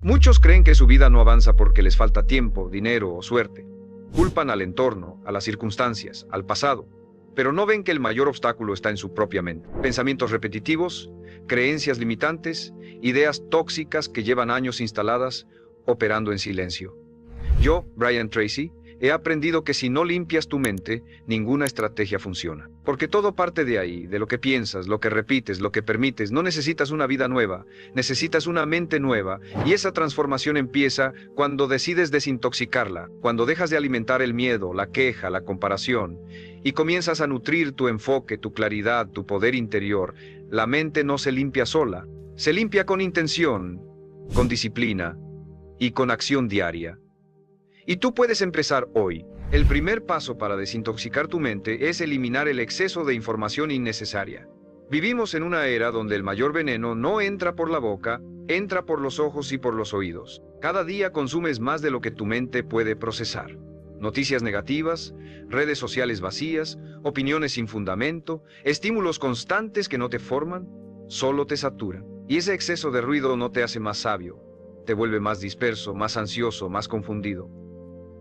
Muchos creen que su vida no avanza porque les falta tiempo, dinero o suerte. Culpan al entorno, a las circunstancias, al pasado, pero no ven que el mayor obstáculo está en su propia mente. Pensamientos repetitivos, creencias limitantes, ideas tóxicas que llevan años instaladas, operando en silencio. Yo, Brian Tracy, he aprendido que si no limpias tu mente, ninguna estrategia funciona. Porque todo parte de ahí, de lo que piensas, lo que repites, lo que permites. No necesitas una vida nueva, necesitas una mente nueva. Y esa transformación empieza cuando decides desintoxicarla, cuando dejas de alimentar el miedo, la queja, la comparación, y comienzas a nutrir tu enfoque, tu claridad, tu poder interior. La mente no se limpia sola, se limpia con intención, con disciplina y con acción diaria. Y tú puedes empezar hoy. El primer paso para desintoxicar tu mente es eliminar el exceso de información innecesaria. Vivimos en una era donde el mayor veneno no entra por la boca, entra por los ojos y por los oídos. Cada día consumes más de lo que tu mente puede procesar. Noticias negativas, redes sociales vacías, opiniones sin fundamento, estímulos constantes que no te forman, solo te saturan. Y ese exceso de ruido no te hace más sabio, te vuelve más disperso, más ansioso, más confundido.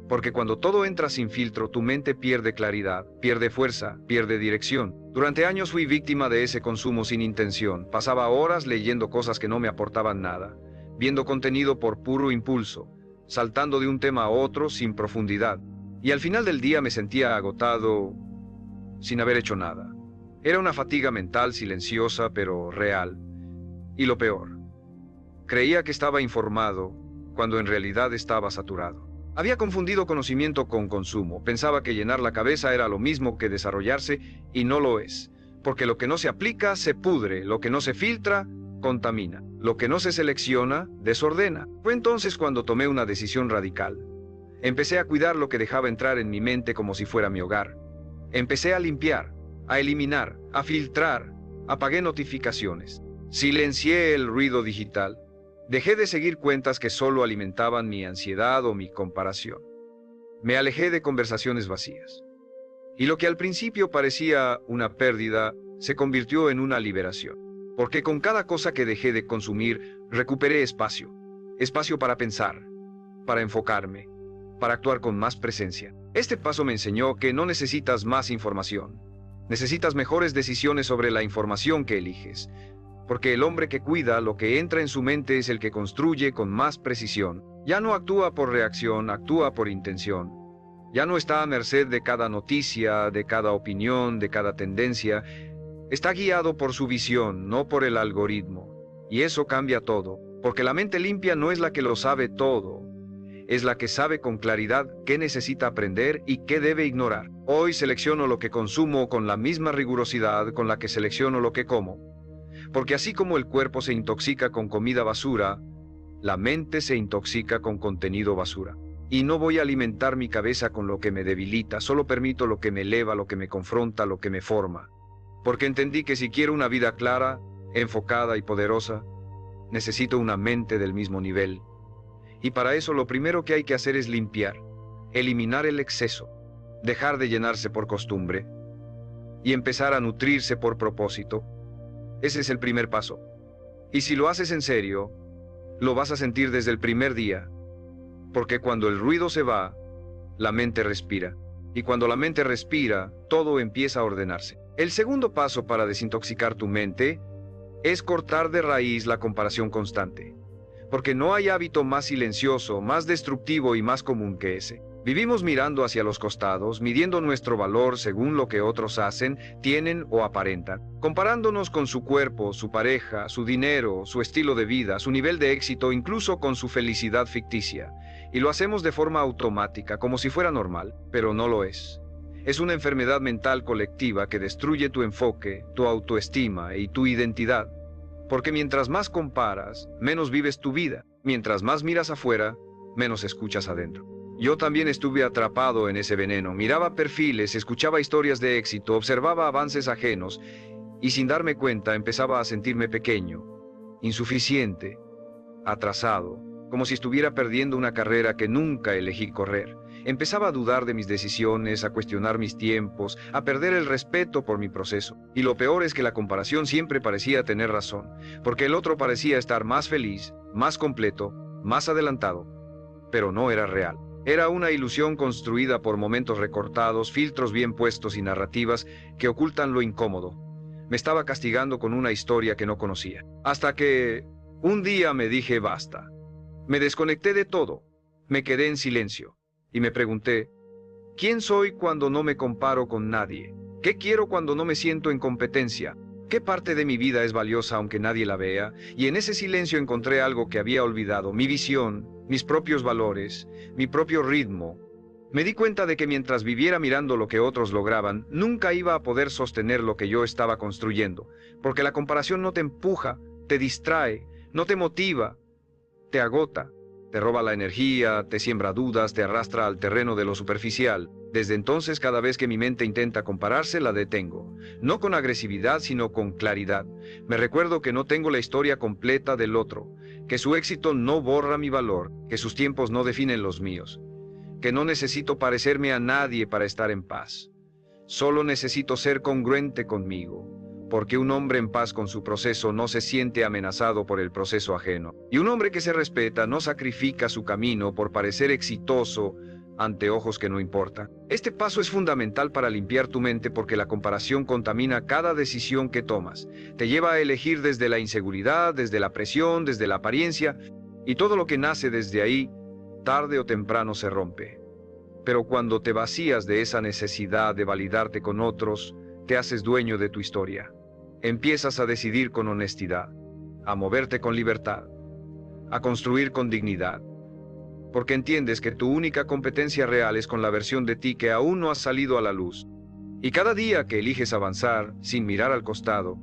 Porque cuando todo entra sin filtro, tu mente pierde claridad, pierde fuerza, pierde dirección. Durante años fui víctima de ese consumo sin intención. Pasaba horas leyendo cosas que no me aportaban nada, viendo contenido por puro impulso, saltando de un tema a otro sin profundidad. Y al final del día me sentía agotado, sin haber hecho nada. Era una fatiga mental silenciosa pero real. Y lo peor, creía que estaba informado cuando en realidad estaba saturado. Había confundido conocimiento con consumo. Pensaba que llenar la cabeza era lo mismo que desarrollarse, y no lo es. Porque lo que no se aplica, se pudre. Lo que no se filtra, contamina. Lo que no se selecciona, desordena. Fue entonces cuando tomé una decisión radical. Empecé a cuidar lo que dejaba entrar en mi mente como si fuera mi hogar. Empecé a limpiar, a eliminar, a filtrar. Apagué notificaciones. Silencié el ruido digital. Dejé de seguir cuentas que solo alimentaban mi ansiedad o mi comparación. Me alejé de conversaciones vacías. Y lo que al principio parecía una pérdida, se convirtió en una liberación. Porque con cada cosa que dejé de consumir, recuperé espacio. Espacio para pensar, para enfocarme, para actuar con más presencia. Este paso me enseñó que no necesitas más información. Necesitas mejores decisiones sobre la información que eliges. Porque el hombre que cuida lo que entra en su mente es el que construye con más precisión. Ya no actúa por reacción, actúa por intención. Ya no está a merced de cada noticia, de cada opinión, de cada tendencia. Está guiado por su visión, no por el algoritmo. Y eso cambia todo, porque la mente limpia no es la que lo sabe todo. Es la que sabe con claridad qué necesita aprender y qué debe ignorar. Hoy selecciono lo que consumo con la misma rigurosidad con la que selecciono lo que como. Porque así como el cuerpo se intoxica con comida basura, la mente se intoxica con contenido basura. Y no voy a alimentar mi cabeza con lo que me debilita, solo permito lo que me eleva, lo que me confronta, lo que me forma. Porque entendí que si quiero una vida clara, enfocada y poderosa, necesito una mente del mismo nivel. Y para eso lo primero que hay que hacer es limpiar, eliminar el exceso, dejar de llenarse por costumbre y empezar a nutrirse por propósito. Ese es el primer paso. Y si lo haces en serio, lo vas a sentir desde el primer día. Porque cuando el ruido se va, la mente respira. Y cuando la mente respira, todo empieza a ordenarse. El segundo paso para desintoxicar tu mente es cortar de raíz la comparación constante. Porque no hay hábito más silencioso, más destructivo y más común que ese. Vivimos mirando hacia los costados, midiendo nuestro valor según lo que otros hacen, tienen o aparentan, comparándonos con su cuerpo, su pareja, su dinero, su estilo de vida, su nivel de éxito, incluso con su felicidad ficticia. Y lo hacemos de forma automática, como si fuera normal, pero no lo es. Es una enfermedad mental colectiva que destruye tu enfoque, tu autoestima y tu identidad. Porque mientras más comparas, menos vives tu vida. Mientras más miras afuera, menos escuchas adentro. Yo también estuve atrapado en ese veneno. Miraba perfiles, escuchaba historias de éxito, observaba avances ajenos y sin darme cuenta empezaba a sentirme pequeño, insuficiente, atrasado, como si estuviera perdiendo una carrera que nunca elegí correr. Empezaba a dudar de mis decisiones, a cuestionar mis tiempos, a perder el respeto por mi proceso. Y lo peor es que la comparación siempre parecía tener razón, porque el otro parecía estar más feliz, más completo, más adelantado, pero no era real. Era una ilusión construida por momentos recortados, filtros bien puestos y narrativas que ocultan lo incómodo. Me estaba castigando con una historia que no conocía. Hasta que un día me dije basta. Me desconecté de todo. Me quedé en silencio. Y me pregunté, ¿quién soy cuando no me comparo con nadie? ¿Qué quiero cuando no me siento en competencia? ¿Qué parte de mi vida es valiosa aunque nadie la vea? Y en ese silencio encontré algo que había olvidado, mi visión, mis propios valores, mi propio ritmo. Me di cuenta de que mientras viviera mirando lo que otros lograban, nunca iba a poder sostener lo que yo estaba construyendo, porque la comparación no te empuja, te distrae, no te motiva, te agota, te roba la energía, te siembra dudas, te arrastra al terreno de lo superficial. Desde entonces, cada vez que mi mente intenta compararse, la detengo. No con agresividad, sino con claridad. Me recuerdo que no tengo la historia completa del otro, que su éxito no borra mi valor, que sus tiempos no definen los míos, que no necesito parecerme a nadie para estar en paz. Solo necesito ser congruente conmigo, porque un hombre en paz con su proceso no se siente amenazado por el proceso ajeno. Y un hombre que se respeta no sacrifica su camino por parecer exitoso ante ojos que no importan. Este paso es fundamental para limpiar tu mente porque la comparación contamina cada decisión que tomas. Te lleva a elegir desde la inseguridad, desde la presión, desde la apariencia, y todo lo que nace desde ahí, tarde o temprano se rompe. Pero cuando te vacías de esa necesidad de validarte con otros, te haces dueño de tu historia. Empiezas a decidir con honestidad, a moverte con libertad, a construir con dignidad, porque entiendes que tu única competencia real es con la versión de ti que aún no ha salido a la luz. Y cada día que eliges avanzar, sin mirar al costado,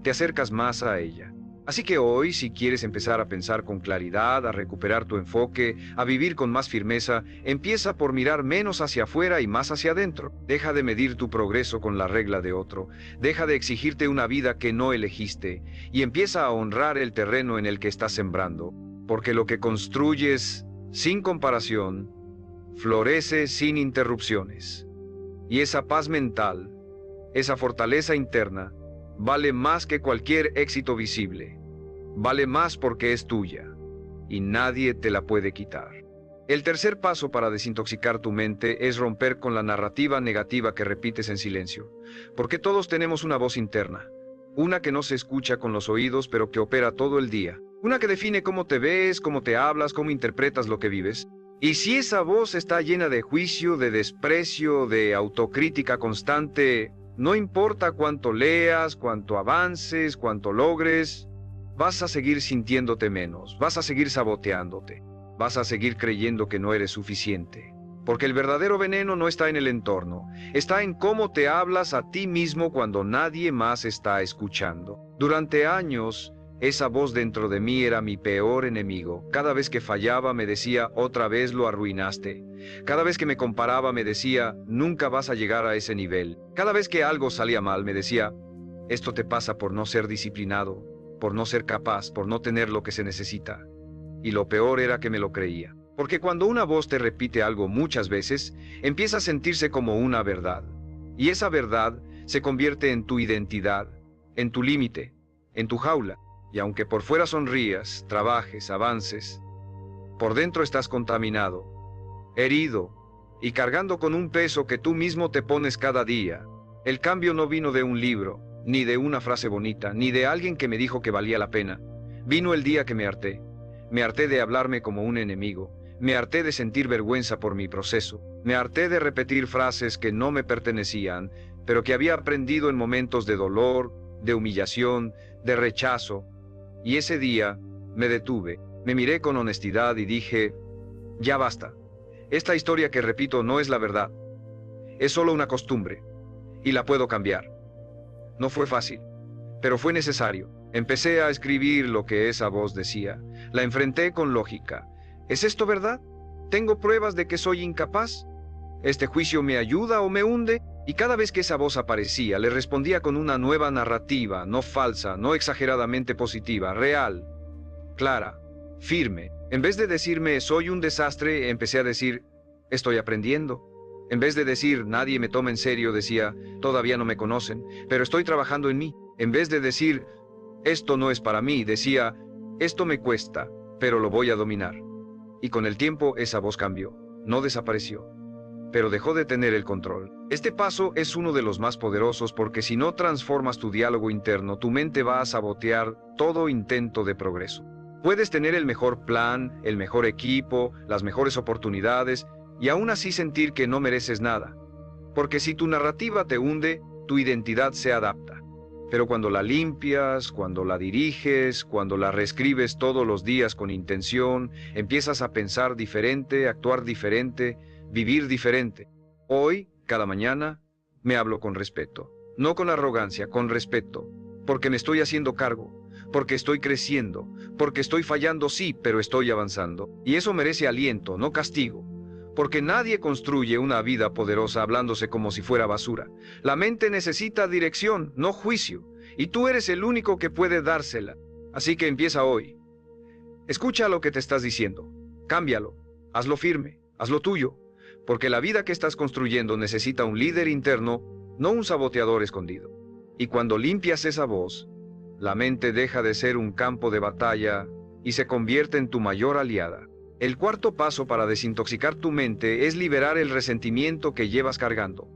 te acercas más a ella. Así que hoy, si quieres empezar a pensar con claridad, a recuperar tu enfoque, a vivir con más firmeza, empieza por mirar menos hacia afuera y más hacia adentro. Deja de medir tu progreso con la regla de otro. Deja de exigirte una vida que no elegiste y empieza a honrar el terreno en el que estás sembrando. Porque lo que construyes sin comparación florece sin interrupciones. Y esa paz mental, esa fortaleza interna, vale más que cualquier éxito visible. Vale más porque es tuya y nadie te la puede quitar. El tercer paso para desintoxicar tu mente es romper con la narrativa negativa que repites en silencio. Porque todos tenemos una voz interna. Una que no se escucha con los oídos pero que opera todo el día. Una que define cómo te ves, cómo te hablas, cómo interpretas lo que vives. Y si esa voz está llena de juicio, de desprecio, de autocrítica constante, no importa cuánto leas, cuánto avances, cuánto logres, vas a seguir sintiéndote menos, vas a seguir saboteándote, vas a seguir creyendo que no eres suficiente. Porque el verdadero veneno no está en el entorno, está en cómo te hablas a ti mismo cuando nadie más está escuchando. Durante años, esa voz dentro de mí era mi peor enemigo. Cada vez que fallaba me decía, otra vez lo arruinaste. Cada vez que me comparaba me decía, nunca vas a llegar a ese nivel. Cada vez que algo salía mal me decía, esto te pasa por no ser disciplinado, por no ser capaz, por no tener lo que se necesita. Y lo peor era que me lo creía. Porque cuando una voz te repite algo muchas veces, empieza a sentirse como una verdad. Y esa verdad se convierte en tu identidad, en tu límite, en tu jaula. Y aunque por fuera sonrías, trabajes, avances, por dentro estás contaminado, herido y cargando con un peso que tú mismo te pones cada día. El cambio no vino de un libro, ni de una frase bonita, ni de alguien que me dijo que valía la pena. Vino el día que me harté. Me harté de hablarme como un enemigo. Me harté de sentir vergüenza por mi proceso. Me harté de repetir frases que no me pertenecían, pero que había aprendido en momentos de dolor, de humillación, de rechazo. Y ese día me detuve, me miré con honestidad y dije, ya basta. Esta historia que repito no es la verdad. Es solo una costumbre. Y la puedo cambiar. No fue fácil, pero fue necesario. Empecé a escribir lo que esa voz decía. La enfrenté con lógica. ¿Es esto verdad? ¿Tengo pruebas de que soy incapaz? ¿Este juicio me ayuda o me hunde? Y cada vez que esa voz aparecía, le respondía con una nueva narrativa, no falsa, no exageradamente positiva, real, clara, firme. En vez de decirme, soy un desastre, empecé a decir, estoy aprendiendo. En vez de decir, nadie me toma en serio, decía, todavía no me conocen, pero estoy trabajando en mí. En vez de decir, esto no es para mí, decía, esto me cuesta, pero lo voy a dominar. Y con el tiempo esa voz cambió, no desapareció, pero dejó de tener el control. Este paso es uno de los más poderosos porque si no transformas tu diálogo interno, tu mente va a sabotear todo intento de progreso. Puedes tener el mejor plan, el mejor equipo, las mejores oportunidades, y aún así sentir que no mereces nada. Porque si tu narrativa te hunde, tu identidad se adapta. Pero cuando la limpias, cuando la diriges, cuando la reescribes todos los días con intención, empiezas a pensar diferente, actuar diferente, vivir diferente. Hoy, cada mañana, me hablo con respeto. No con arrogancia, con respeto. Porque me estoy haciendo cargo, porque estoy creciendo, porque estoy fallando sí, pero estoy avanzando. Y eso merece aliento, no castigo. Porque nadie construye una vida poderosa hablándose como si fuera basura. La mente necesita dirección, no juicio, y tú eres el único que puede dársela. Así que empieza hoy. Escucha lo que te estás diciendo, cámbialo, hazlo firme, hazlo tuyo, porque la vida que estás construyendo necesita un líder interno, no un saboteador escondido. Y cuando limpias esa voz, la mente deja de ser un campo de batalla y se convierte en tu mayor aliada. El cuarto paso para desintoxicar tu mente es liberar el resentimiento que llevas cargando.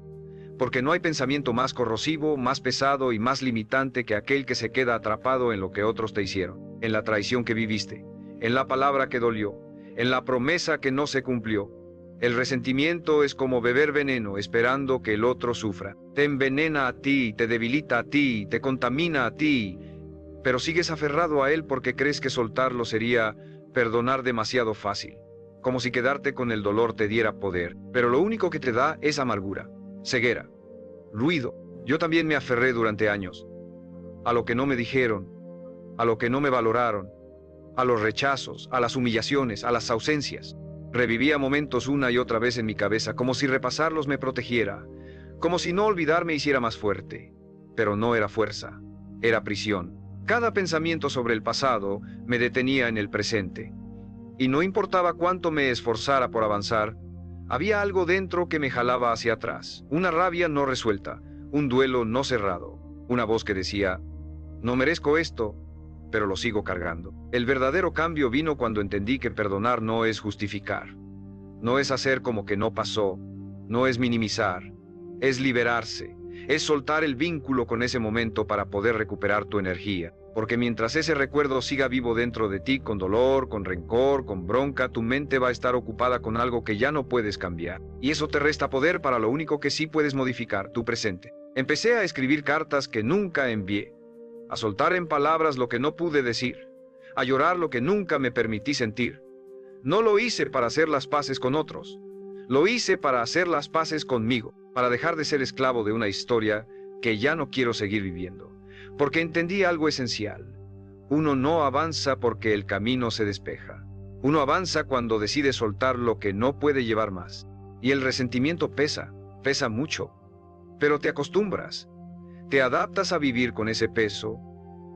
Porque no hay pensamiento más corrosivo, más pesado y más limitante que aquel que se queda atrapado en lo que otros te hicieron, en la traición que viviste, en la palabra que dolió, en la promesa que no se cumplió. El resentimiento es como beber veneno esperando que el otro sufra. Te envenena a ti, te debilita a ti, te contamina a ti, pero sigues aferrado a él porque crees que soltarlo sería perdonar demasiado fácil, como si quedarte con el dolor te diera poder, pero lo único que te da es amargura, ceguera, ruido. Yo también me aferré durante años, a lo que no me dijeron, a lo que no me valoraron, a los rechazos, a las humillaciones, a las ausencias. Revivía momentos una y otra vez en mi cabeza, como si repasarlos me protegiera, como si no olvidarme hiciera más fuerte, pero no era fuerza, era prisión. Cada pensamiento sobre el pasado me detenía en el presente. Y no importaba cuánto me esforzara por avanzar, había algo dentro que me jalaba hacia atrás. Una rabia no resuelta, un duelo no cerrado, una voz que decía, no merezco esto, pero lo sigo cargando. El verdadero cambio vino cuando entendí que perdonar no es justificar. No es hacer como que no pasó, no es minimizar, es liberarse. Es soltar el vínculo con ese momento para poder recuperar tu energía. Porque mientras ese recuerdo siga vivo dentro de ti con dolor, con rencor, con bronca, tu mente va a estar ocupada con algo que ya no puedes cambiar. Y eso te resta poder para lo único que sí puedes modificar, tu presente. Empecé a escribir cartas que nunca envié, a soltar en palabras lo que no pude decir, a llorar lo que nunca me permití sentir. No lo hice para hacer las paces con otros. Lo hice para hacer las paces conmigo, para dejar de ser esclavo de una historia que ya no quiero seguir viviendo. Porque entendí algo esencial. Uno no avanza porque el camino se despeja. Uno avanza cuando decide soltar lo que no puede llevar más. Y el resentimiento pesa, pesa mucho. Pero te acostumbras. Te adaptas a vivir con ese peso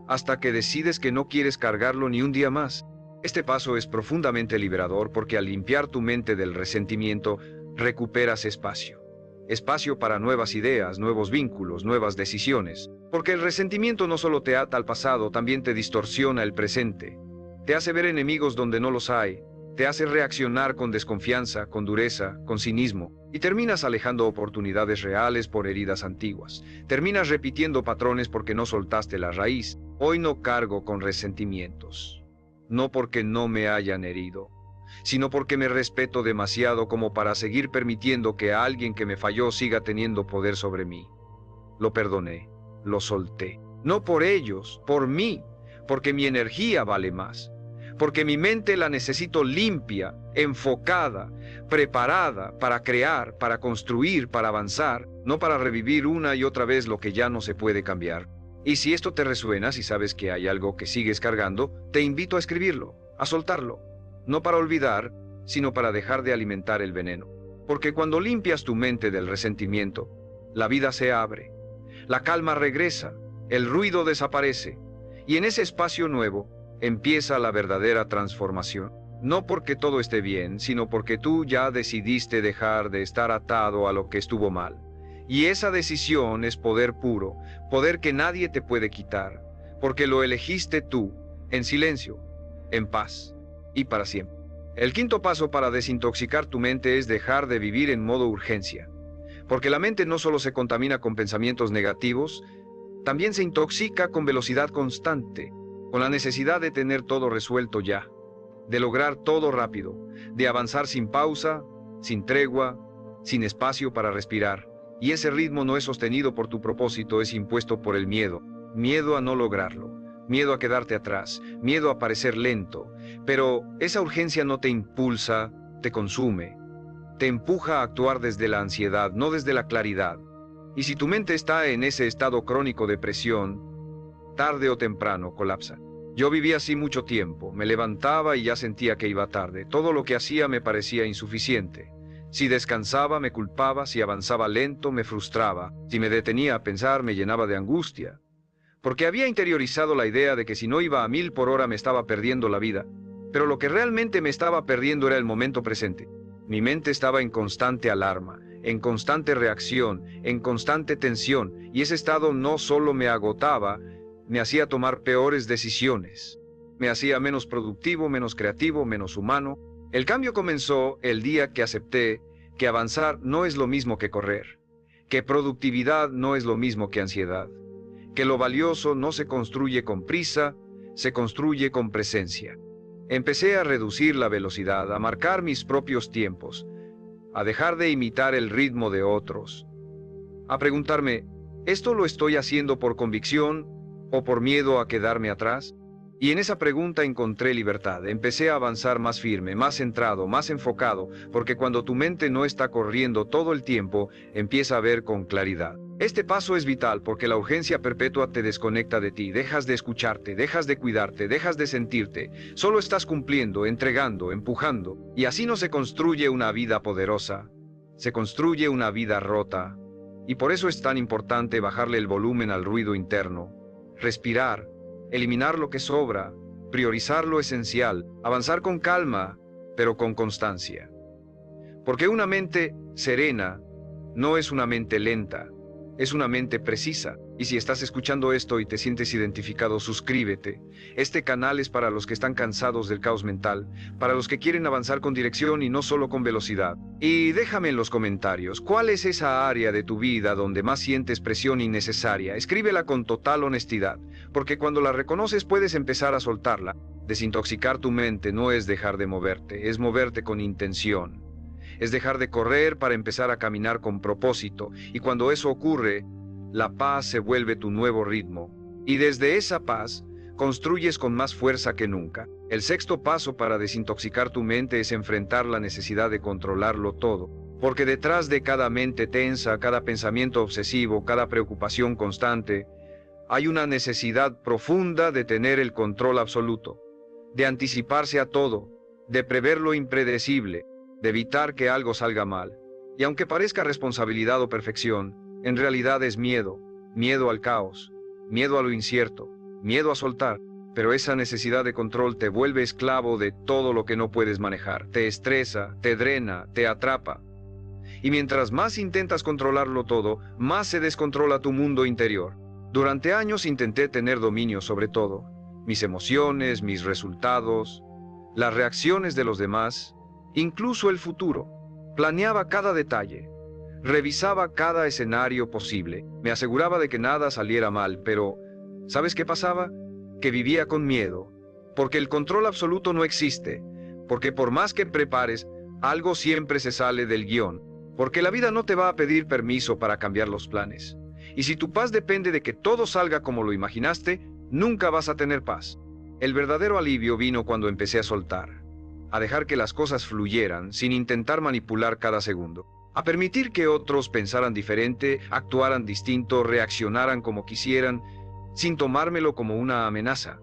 hasta que decides que no quieres cargarlo ni un día más. Este paso es profundamente liberador porque al limpiar tu mente del resentimiento, recuperas espacio. Espacio para nuevas ideas, nuevos vínculos, nuevas decisiones. Porque el resentimiento no solo te ata al pasado, también te distorsiona el presente. Te hace ver enemigos donde no los hay. Te hace reaccionar con desconfianza, con dureza, con cinismo. Y terminas alejando oportunidades reales por heridas antiguas. Terminas repitiendo patrones porque no soltaste la raíz. Hoy no cargo con resentimientos. No porque no me hayan herido, sino porque me respeto demasiado como para seguir permitiendo que a alguien que me falló siga teniendo poder sobre mí. Lo perdoné, lo solté. No por ellos, por mí, porque mi energía vale más. Porque mi mente la necesito limpia, enfocada, preparada para crear, para construir, para avanzar, no para revivir una y otra vez lo que ya no se puede cambiar. Y si esto te resuena, si sabes que hay algo que sigues cargando, te invito a escribirlo, a soltarlo. No para olvidar, sino para dejar de alimentar el veneno. Porque cuando limpias tu mente del resentimiento, la vida se abre, la calma regresa, el ruido desaparece, y en ese espacio nuevo empieza la verdadera transformación. No porque todo esté bien, sino porque tú ya decidiste dejar de estar atado a lo que estuvo mal. Y esa decisión es poder puro, poder que nadie te puede quitar, porque lo elegiste tú, en silencio, en paz. y para siempre. El quinto paso para desintoxicar tu mente es dejar de vivir en modo urgencia. Porque la mente no solo se contamina con pensamientos negativos, también se intoxica con velocidad constante, con la necesidad de tener todo resuelto ya, de lograr todo rápido, de avanzar sin pausa, sin tregua, sin espacio para respirar. Y ese ritmo no es sostenido por tu propósito, es impuesto por el miedo. Miedo a no lograrlo, miedo a quedarte atrás, miedo a parecer lento. Pero esa urgencia no te impulsa, te consume. Te empuja a actuar desde la ansiedad, no desde la claridad. Y si tu mente está en ese estado crónico de presión, tarde o temprano colapsa. Yo viví así mucho tiempo, me levantaba y ya sentía que iba tarde. Todo lo que hacía me parecía insuficiente. Si descansaba me culpaba, si avanzaba lento me frustraba, si me detenía a pensar me llenaba de angustia. Porque había interiorizado la idea de que si no iba a 1000 por hora me estaba perdiendo la vida. Pero lo que realmente me estaba perdiendo era el momento presente. Mi mente estaba en constante alarma, en constante reacción, en constante tensión, y ese estado no solo me agotaba, me hacía tomar peores decisiones. Me hacía menos productivo, menos creativo, menos humano. El cambio comenzó el día que acepté que avanzar no es lo mismo que correr, que productividad no es lo mismo que ansiedad, que lo valioso no se construye con prisa, se construye con presencia. Empecé a reducir la velocidad, a marcar mis propios tiempos, a dejar de imitar el ritmo de otros, a preguntarme, ¿esto lo estoy haciendo por convicción o por miedo a quedarme atrás? Y en esa pregunta encontré libertad. Empecé a avanzar más firme, más centrado, más enfocado, porque cuando tu mente no está corriendo todo el tiempo, empieza a ver con claridad. Este paso es vital porque la urgencia perpetua te desconecta de ti, dejas de escucharte, dejas de cuidarte, dejas de sentirte, solo estás cumpliendo, entregando, empujando, y así no se construye una vida poderosa, se construye una vida rota. Y por eso es tan importante bajarle el volumen al ruido interno, respirar, eliminar lo que sobra, priorizar lo esencial, avanzar con calma, pero con constancia. Porque una mente serena no es una mente lenta, es una mente precisa. Y si estás escuchando esto y te sientes identificado, suscríbete. Este canal es para los que están cansados del caos mental, para los que quieren avanzar con dirección y no solo con velocidad. Y déjame en los comentarios, ¿cuál es esa área de tu vida donde más sientes presión innecesaria? Escríbela con total honestidad, porque cuando la reconoces puedes empezar a soltarla. Desintoxicar tu mente no es dejar de moverte, es moverte con intención. Es dejar de correr para empezar a caminar con propósito, y cuando eso ocurre, la paz se vuelve tu nuevo ritmo. Y desde esa paz, construyes con más fuerza que nunca. El sexto paso para desintoxicar tu mente es enfrentar la necesidad de controlarlo todo. Porque detrás de cada mente tensa, cada pensamiento obsesivo, cada preocupación constante, hay una necesidad profunda de tener el control absoluto, de anticiparse a todo, de prever lo impredecible, de evitar que algo salga mal. Y aunque parezca responsabilidad o perfección, en realidad es miedo, miedo al caos, miedo a lo incierto, miedo a soltar. Pero esa necesidad de control te vuelve esclavo de todo lo que no puedes manejar, te estresa, te drena, te atrapa. Y mientras más intentas controlarlo todo, más se descontrola tu mundo interior. Durante años intenté tener dominio sobre todo, mis emociones, mis resultados, las reacciones de los demás, incluso el futuro. Planeaba cada detalle, revisaba cada escenario posible, me aseguraba de que nada saliera mal, pero ¿sabes qué pasaba? Que vivía con miedo, porque el control absoluto no existe, porque por más que prepares, algo siempre se sale del guión, porque la vida no te va a pedir permiso para cambiar los planes. Y si tu paz depende de que todo salga como lo imaginaste, nunca vas a tener paz. El verdadero alivio vino cuando empecé a soltar, a dejar que las cosas fluyeran sin intentar manipular cada segundo, a permitir que otros pensaran diferente, actuaran distinto, reaccionaran como quisieran, sin tomármelo como una amenaza.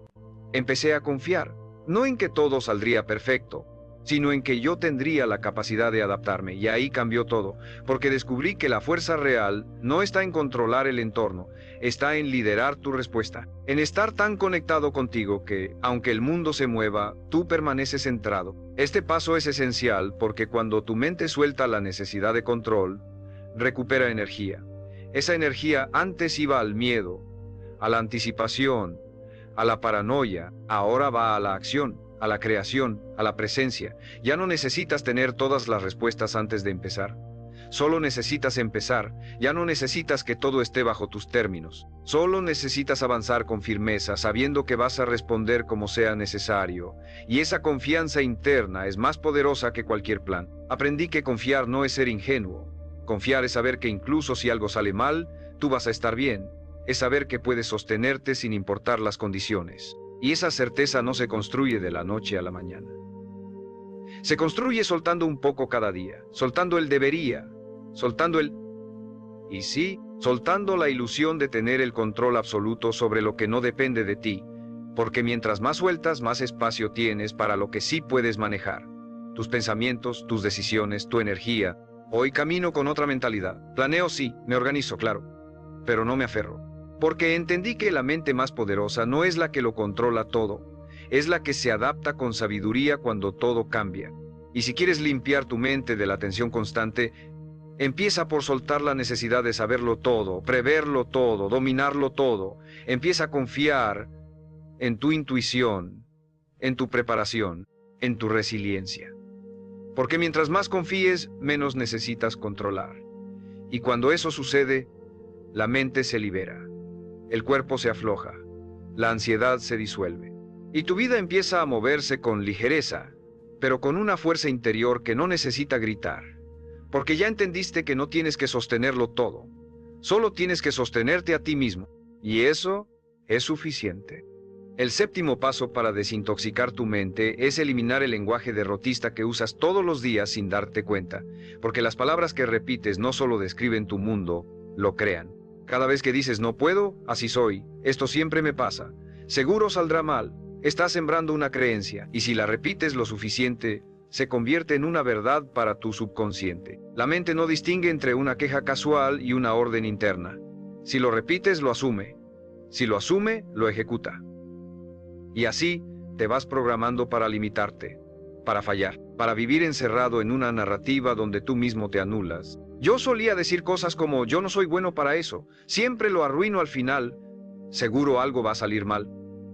Empecé a confiar, no en que todo saldría perfecto, sino en que yo tendría la capacidad de adaptarme, y ahí cambió todo, porque descubrí que la fuerza real no está en controlar el entorno, está en liderar tu respuesta, en estar tan conectado contigo que, aunque el mundo se mueva, tú permaneces centrado. Este paso es esencial porque cuando tu mente suelta la necesidad de control, recupera energía. Esa energía antes iba al miedo, a la anticipación, a la paranoia, ahora va a la acción. a la creación, a la presencia. Ya no necesitas tener todas las respuestas antes de empezar. Solo necesitas empezar, ya no necesitas que todo esté bajo tus términos. Solo necesitas avanzar con firmeza, sabiendo que vas a responder como sea necesario. Y esa confianza interna es más poderosa que cualquier plan. Aprendí que confiar no es ser ingenuo. Confiar es saber que incluso si algo sale mal, tú vas a estar bien. Es saber que puedes sostenerte sin importar las condiciones. Y esa certeza no se construye de la noche a la mañana. Se construye soltando un poco cada día, soltando el debería, soltando el... Y sí, soltando la ilusión de tener el control absoluto sobre lo que no depende de ti, porque mientras más sueltas, más espacio tienes para lo que sí puedes manejar. Tus pensamientos, tus decisiones, tu energía. Hoy camino con otra mentalidad. Planeo sí, me organizo, claro, pero no me aferro. Porque entendí que la mente más poderosa no es la que lo controla todo, es la que se adapta con sabiduría cuando todo cambia. Y si quieres limpiar tu mente de la tensión constante, empieza por soltar la necesidad de saberlo todo, preverlo todo, dominarlo todo. Empieza a confiar en tu intuición, en tu preparación, en tu resiliencia. Porque mientras más confíes, menos necesitas controlar. Y cuando eso sucede, la mente se libera. El cuerpo se afloja, la ansiedad se disuelve, y tu vida empieza a moverse con ligereza, pero con una fuerza interior que no necesita gritar, porque ya entendiste que no tienes que sostenerlo todo, solo tienes que sostenerte a ti mismo, y eso es suficiente. El séptimo paso para desintoxicar tu mente es eliminar el lenguaje derrotista que usas todos los días sin darte cuenta, porque las palabras que repites no solo describen tu mundo, lo crean. Cada vez que dices no puedo, así soy, esto siempre me pasa, seguro saldrá mal, estás sembrando una creencia, y si la repites lo suficiente, se convierte en una verdad para tu subconsciente. La mente no distingue entre una queja casual y una orden interna. Si lo repites, lo asume. Si lo asume, lo ejecuta. Y así, te vas programando para limitarte, para fallar, para vivir encerrado en una narrativa donde tú mismo te anulas. Yo solía decir cosas como, yo no soy bueno para eso, siempre lo arruino al final, seguro algo va a salir mal.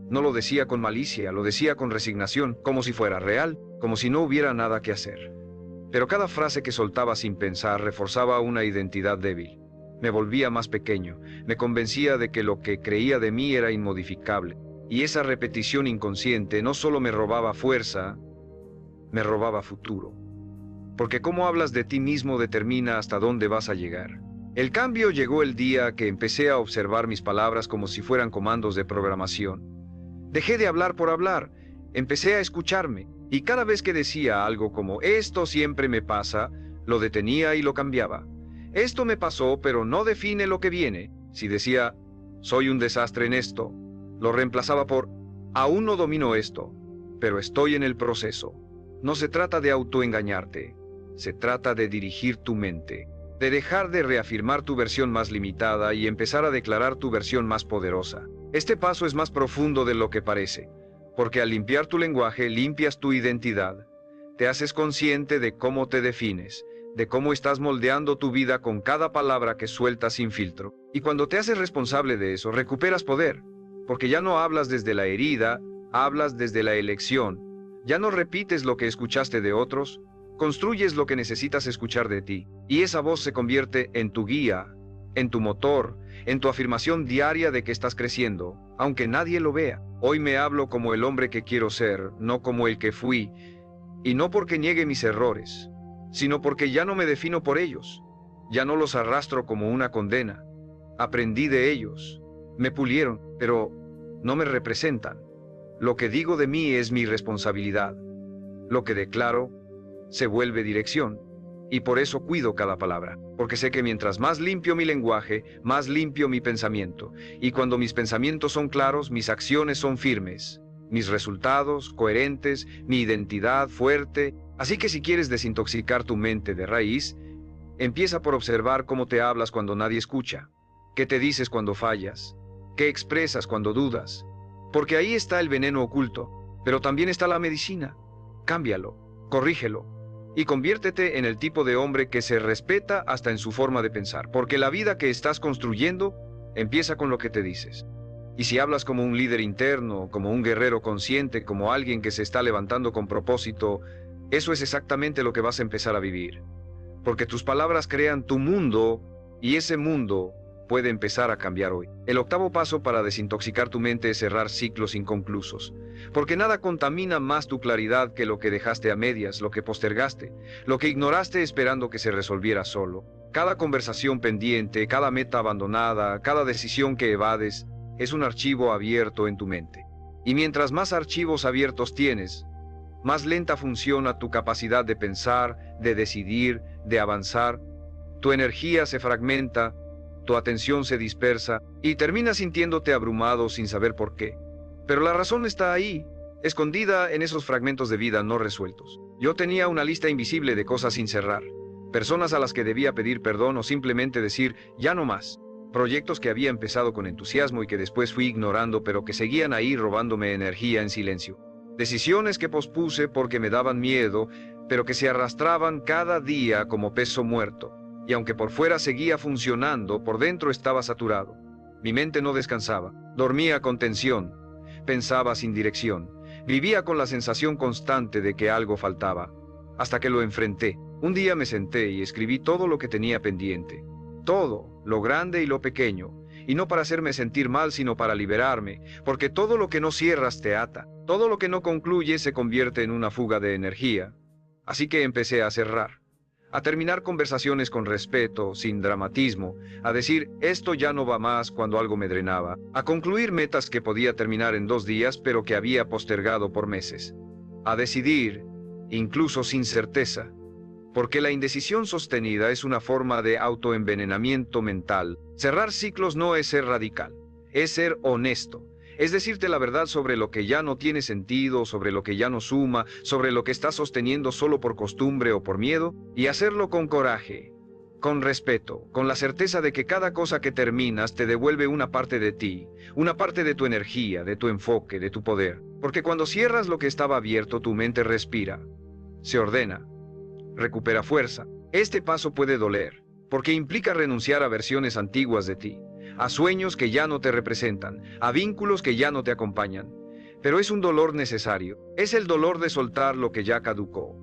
No lo decía con malicia, lo decía con resignación, como si fuera real, como si no hubiera nada que hacer. Pero cada frase que soltaba sin pensar reforzaba una identidad débil. Me volvía más pequeño, me convencía de que lo que creía de mí era inmodificable. Y esa repetición inconsciente no solo me robaba fuerza, me robaba futuro. Porque cómo hablas de ti mismo determina hasta dónde vas a llegar. El cambio llegó el día que empecé a observar mis palabras como si fueran comandos de programación. Dejé de hablar por hablar, empecé a escucharme, y cada vez que decía algo como esto siempre me pasa, lo detenía y lo cambiaba. Esto me pasó, pero no define lo que viene. Si decía soy un desastre en esto, lo reemplazaba por aún no domino esto, pero estoy en el proceso. No se trata de autoengañarte. Se trata de dirigir tu mente, de dejar de reafirmar tu versión más limitada y empezar a declarar tu versión más poderosa. Este paso es más profundo de lo que parece, porque al limpiar tu lenguaje, limpias tu identidad. Te haces consciente de cómo te defines, de cómo estás moldeando tu vida con cada palabra que sueltas sin filtro. Y cuando te haces responsable de eso, recuperas poder, porque ya no hablas desde la herida, hablas desde la elección. Ya no repites lo que escuchaste de otros, construyes lo que necesitas escuchar de ti, y esa voz se convierte en tu guía, en tu motor, en tu afirmación diaria de que estás creciendo, aunque nadie lo vea. Hoy me hablo como el hombre que quiero ser, no como el que fui, y no porque niegue mis errores, sino porque ya no me defino por ellos, ya no los arrastro como una condena. Aprendí de ellos, me pulieron, pero no me representan. Lo que digo de mí es mi responsabilidad. Lo que declaro se vuelve dirección, y por eso cuido cada palabra, porque sé que mientras más limpio mi lenguaje, más limpio mi pensamiento, y cuando mis pensamientos son claros, mis acciones son firmes, mis resultados coherentes, mi identidad fuerte. Así que si quieres desintoxicar tu mente de raíz, empieza por observar cómo te hablas cuando nadie escucha, qué te dices cuando fallas, qué expresas cuando dudas, porque ahí está el veneno oculto, pero también está la medicina. Cámbialo, corrígelo, y conviértete en el tipo de hombre que se respeta hasta en su forma de pensar, porque la vida que estás construyendo empieza con lo que te dices. Y si hablas como un líder interno, como un guerrero consciente, como alguien que se está levantando con propósito, eso es exactamente lo que vas a empezar a vivir. Porque tus palabras crean tu mundo y ese mundo puede empezar a cambiar hoy. El octavo paso para desintoxicar tu mente es cerrar ciclos inconclusos. Porque nada contamina más tu claridad que lo que dejaste a medias, lo que postergaste, lo que ignoraste esperando que se resolviera solo. Cada conversación pendiente, cada meta abandonada, cada decisión que evades, es un archivo abierto en tu mente. Y mientras más archivos abiertos tienes, más lenta funciona tu capacidad de pensar, de decidir, de avanzar. Tu energía se fragmenta, tu atención se dispersa y terminas sintiéndote abrumado sin saber por qué. Pero la razón está ahí, escondida en esos fragmentos de vida no resueltos. Yo tenía una lista invisible de cosas sin cerrar, personas a las que debía pedir perdón o simplemente decir ya no más. Proyectos que había empezado con entusiasmo y que después fui ignorando, pero que seguían ahí robándome energía en silencio. Decisiones que pospuse porque me daban miedo, pero que se arrastraban cada día como peso muerto. Y aunque por fuera seguía funcionando, por dentro estaba saturado. Mi mente no descansaba, dormía con tensión, pensaba sin dirección, vivía con la sensación constante de que algo faltaba. Hasta que lo enfrenté. Un día me senté y escribí todo lo que tenía pendiente. Todo, lo grande y lo pequeño, y no para hacerme sentir mal, sino para liberarme, porque todo lo que no cierras te ata, todo lo que no concluye se convierte en una fuga de energía. Así que empecé a cerrar, a terminar conversaciones con respeto, sin dramatismo, a decir esto ya no va más cuando algo me drenaba, a concluir metas que podía terminar en 2 días pero que había postergado por meses, a decidir, incluso sin certeza. Porque la indecisión sostenida es una forma de autoenvenenamiento mental. Cerrar ciclos no es ser radical, es ser honesto. Es decirte la verdad sobre lo que ya no tiene sentido, sobre lo que ya no suma, sobre lo que estás sosteniendo solo por costumbre o por miedo, y hacerlo con coraje, con respeto, con la certeza de que cada cosa que terminas te devuelve una parte de ti, una parte de tu energía, de tu enfoque, de tu poder. Porque cuando cierras lo que estaba abierto, tu mente respira, se ordena, recupera fuerza. Este paso puede doler, porque implica renunciar a versiones antiguas de ti, a sueños que ya no te representan, a vínculos que ya no te acompañan. Pero es un dolor necesario, es el dolor de soltar lo que ya caducó.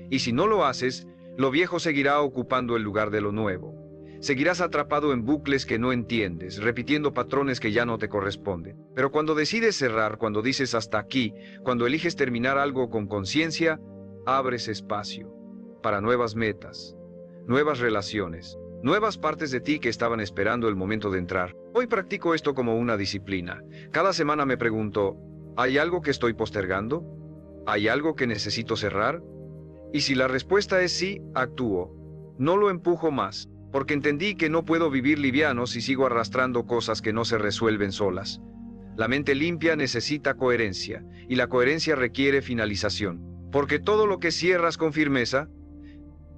Y si no lo haces, lo viejo seguirá ocupando el lugar de lo nuevo. Seguirás atrapado en bucles que no entiendes, repitiendo patrones que ya no te corresponden. Pero cuando decides cerrar, cuando dices hasta aquí, cuando eliges terminar algo con conciencia, abres espacio para nuevas metas, nuevas relaciones, nuevas partes de ti que estaban esperando el momento de entrar. Hoy practico esto como una disciplina. Cada semana me pregunto, ¿hay algo que estoy postergando? ¿Hay algo que necesito cerrar? Y si la respuesta es sí, actúo. No lo empujo más, porque entendí que no puedo vivir liviano si sigo arrastrando cosas que no se resuelven solas. La mente limpia necesita coherencia, y la coherencia requiere finalización, porque todo lo que cierras con firmeza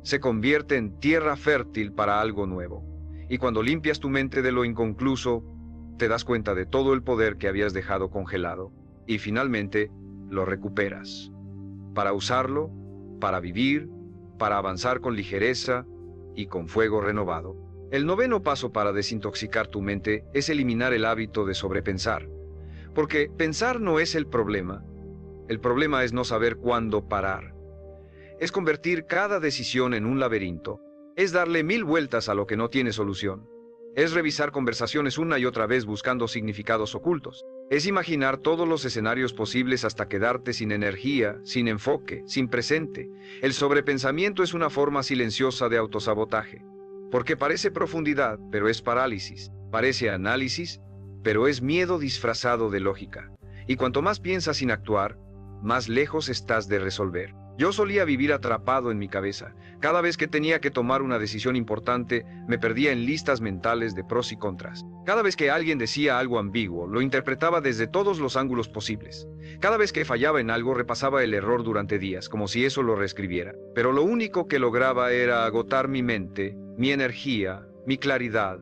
se convierte en tierra fértil para algo nuevo. Y cuando limpias tu mente de lo inconcluso, te das cuenta de todo el poder que habías dejado congelado, y finalmente lo recuperas, para usarlo, para vivir, para avanzar con ligereza y con fuego renovado. El noveno paso para desintoxicar tu mente es eliminar el hábito de sobrepensar, porque pensar no es el problema es no saber cuándo parar. Es convertir cada decisión en un laberinto. Es darle 1000 vueltas a lo que no tiene solución. Es revisar conversaciones una y otra vez buscando significados ocultos. Es imaginar todos los escenarios posibles hasta quedarte sin energía, sin enfoque, sin presente. El sobrepensamiento es una forma silenciosa de autosabotaje. Porque parece profundidad, pero es parálisis. Parece análisis, pero es miedo disfrazado de lógica. Y cuanto más piensas sin actuar, más lejos estás de resolver. Yo solía vivir atrapado en mi cabeza. Cada vez que tenía que tomar una decisión importante, me perdía en listas mentales de pros y contras. Cada vez que alguien decía algo ambiguo, lo interpretaba desde todos los ángulos posibles. Cada vez que fallaba en algo, repasaba el error durante días, como si eso lo reescribiera. Pero lo único que lograba era agotar mi mente, mi energía, mi claridad.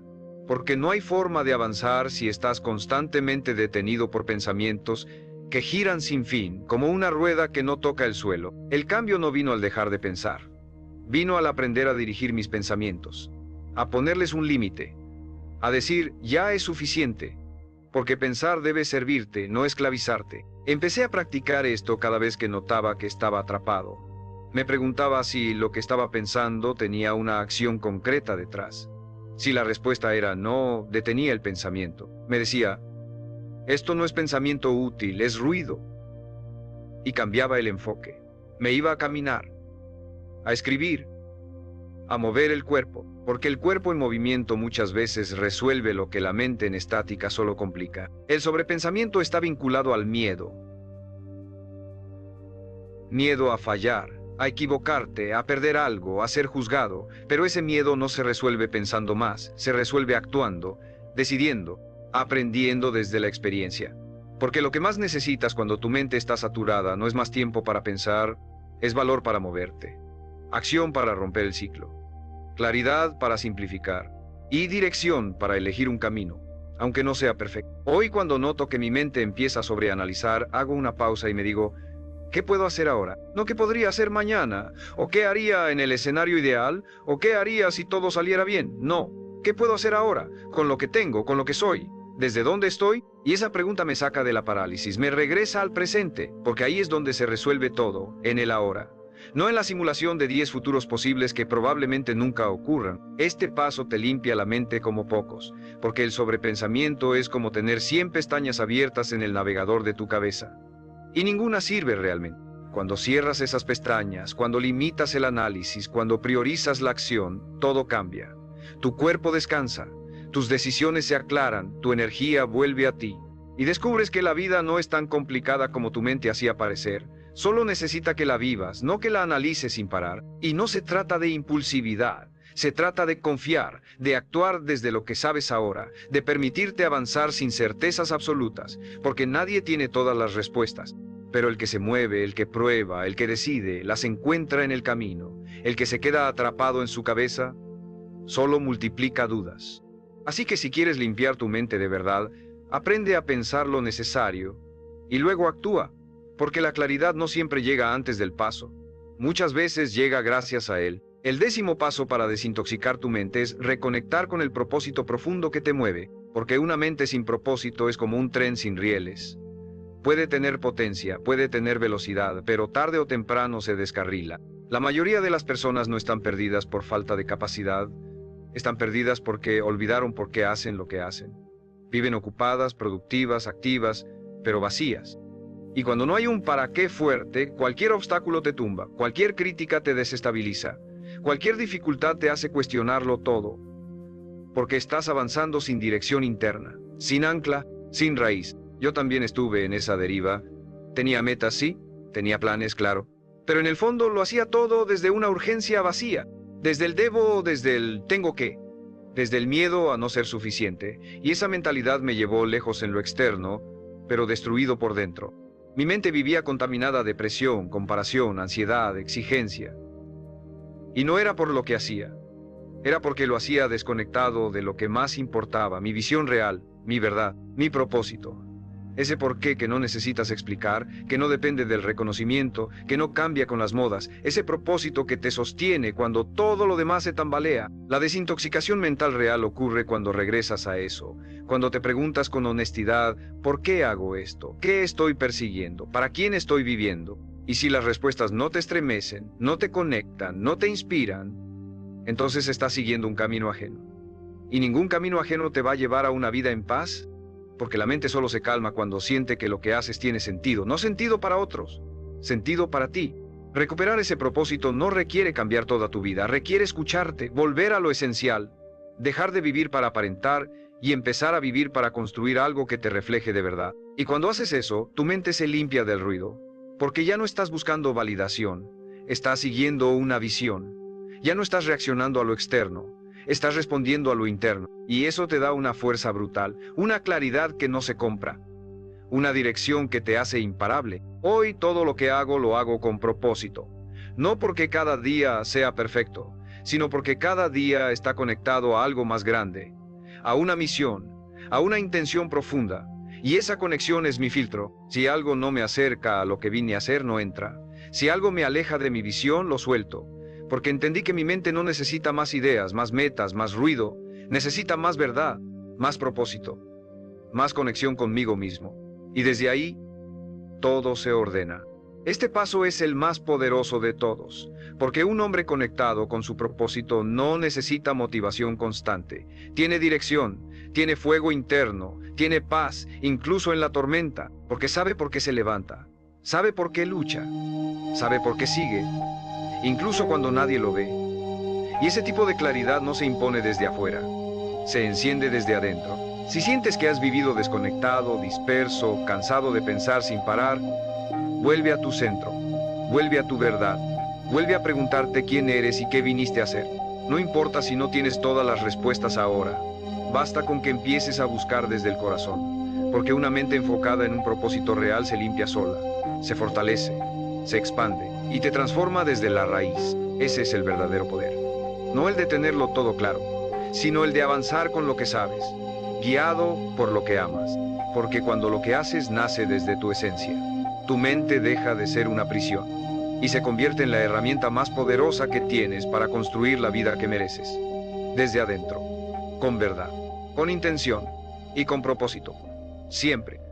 Porque no hay forma de avanzar si estás constantemente detenido por pensamientos que giran sin fin, como una rueda que no toca el suelo. El cambio no vino al dejar de pensar. Vino al aprender a dirigir mis pensamientos, a ponerles un límite, a decir, ya es suficiente, porque pensar debe servirte, no esclavizarte. Empecé a practicar esto cada vez que notaba que estaba atrapado. Me preguntaba si lo que estaba pensando tenía una acción concreta detrás. Si la respuesta era no, detenía el pensamiento. Me decía, esto no es pensamiento útil, es ruido. Y cambiaba el enfoque. Me iba a caminar, a escribir, a mover el cuerpo, porque el cuerpo en movimiento muchas veces resuelve lo que la mente en estática solo complica. El sobrepensamiento está vinculado al miedo. Miedo a fallar, a equivocarte, a perder algo, a ser juzgado, pero ese miedo no se resuelve pensando más, se resuelve actuando, decidiendo, aprendiendo desde la experiencia. Porque lo que más necesitas cuando tu mente está saturada no es más tiempo para pensar, es valor para moverte, acción para romper el ciclo, claridad para simplificar y dirección para elegir un camino, aunque no sea perfecto. Hoy cuando noto que mi mente empieza a sobreanalizar, hago una pausa y me digo, ¿qué puedo hacer ahora? No qué podría hacer mañana, o qué haría en el escenario ideal, o qué haría si todo saliera bien. No, ¿qué puedo hacer ahora? Con lo que tengo, con lo que soy. ¿Desde dónde estoy? Y esa pregunta me saca de la parálisis, me regresa al presente, porque ahí es donde se resuelve todo, en el ahora. No en la simulación de 10 futuros posibles que probablemente nunca ocurran. Este paso te limpia la mente como pocos, porque el sobrepensamiento es como tener 100 pestañas abiertas en el navegador de tu cabeza. Y ninguna sirve realmente. Cuando cierras esas pestañas, cuando limitas el análisis, cuando priorizas la acción, todo cambia. Tu cuerpo descansa, tus decisiones se aclaran, tu energía vuelve a ti. Y descubres que la vida no es tan complicada como tu mente hacía parecer. Solo necesita que la vivas, no que la analices sin parar. Y no se trata de impulsividad. Se trata de confiar, de actuar desde lo que sabes ahora, de permitirte avanzar sin certezas absolutas, porque nadie tiene todas las respuestas. Pero el que se mueve, el que prueba, el que decide, las encuentra en el camino. El que se queda atrapado en su cabeza, solo multiplica dudas. Así que si quieres limpiar tu mente de verdad, aprende a pensar lo necesario y luego actúa, porque la claridad no siempre llega antes del paso. Muchas veces llega gracias a él. El 10º paso para desintoxicar tu mente es reconectar con el propósito profundo que te mueve, porque una mente sin propósito es como un tren sin rieles. Puede tener potencia, puede tener velocidad, pero tarde o temprano se descarrila. La mayoría de las personas no están perdidas por falta de capacidad, están perdidas porque olvidaron por qué hacen lo que hacen. Viven ocupadas, productivas, activas, pero vacías. Y cuando no hay un para qué fuerte, cualquier obstáculo te tumba, cualquier crítica te desestabiliza. Cualquier dificultad te hace cuestionarlo todo, porque estás avanzando sin dirección interna, sin ancla, sin raíz. Yo también estuve en esa deriva. Tenía metas, sí, tenía planes, claro, pero en el fondo lo hacía todo desde una urgencia vacía, desde el debo, desde el tengo que, desde el miedo a no ser suficiente, y esa mentalidad me llevó lejos en lo externo, pero destruido por dentro. Mi mente vivía contaminada de presión, comparación, ansiedad, exigencia. Y no era por lo que hacía, era porque lo hacía desconectado de lo que más importaba, mi visión real, mi verdad, mi propósito. Ese porqué que no necesitas explicar, que no depende del reconocimiento, que no cambia con las modas, ese propósito que te sostiene cuando todo lo demás se tambalea. La desintoxicación mental real ocurre cuando regresas a eso, cuando te preguntas con honestidad, ¿por qué hago esto? ¿Qué estoy persiguiendo? ¿Para quién estoy viviendo? Y si las respuestas no te estremecen, no te conectan, no te inspiran, entonces estás siguiendo un camino ajeno. Y ningún camino ajeno te va a llevar a una vida en paz, porque la mente solo se calma cuando siente que lo que haces tiene sentido, no sentido para otros, sentido para ti. Recuperar ese propósito no requiere cambiar toda tu vida, requiere escucharte, volver a lo esencial, dejar de vivir para aparentar y empezar a vivir para construir algo que te refleje de verdad. Y cuando haces eso, tu mente se limpia del ruido, porque ya no estás buscando validación, estás siguiendo una visión, ya no estás reaccionando a lo externo, estás respondiendo a lo interno, y eso te da una fuerza brutal, una claridad que no se compra, una dirección que te hace imparable. Hoy todo lo que hago lo hago con propósito, no porque cada día sea perfecto, sino porque cada día está conectado a algo más grande, a una misión, a una intención profunda, y esa conexión es mi filtro. Si algo no me acerca a lo que vine a hacer, no entra. Si algo me aleja de mi visión, lo suelto. Porque entendí que mi mente no necesita más ideas, más metas, más ruido. Necesita más verdad, más propósito. más conexión conmigo mismo. Y desde ahí, todo se ordena. Este paso es el más poderoso de todos, porque un hombre conectado con su propósito no necesita motivación constante. Tiene dirección, tiene fuego interno, tiene paz, incluso en la tormenta, porque sabe por qué se levanta, sabe por qué lucha, sabe por qué sigue, incluso cuando nadie lo ve. Y ese tipo de claridad no se impone desde afuera, se enciende desde adentro. Si sientes que has vivido desconectado, disperso, cansado de pensar sin parar, vuelve a tu centro, vuelve a tu verdad, vuelve a preguntarte quién eres y qué viniste a hacer. No importa si no tienes todas las respuestas ahora, basta con que empieces a buscar desde el corazón, porque una mente enfocada en un propósito real se limpia sola, se fortalece, se expande y te transforma desde la raíz. Ese es el verdadero poder. No el de tenerlo todo claro, sino el de avanzar con lo que sabes, guiado por lo que amas, porque cuando lo que haces nace desde tu esencia, tu mente deja de ser una prisión y se convierte en la herramienta más poderosa que tienes para construir la vida que mereces. Desde adentro, con verdad, con intención y con propósito. Siempre.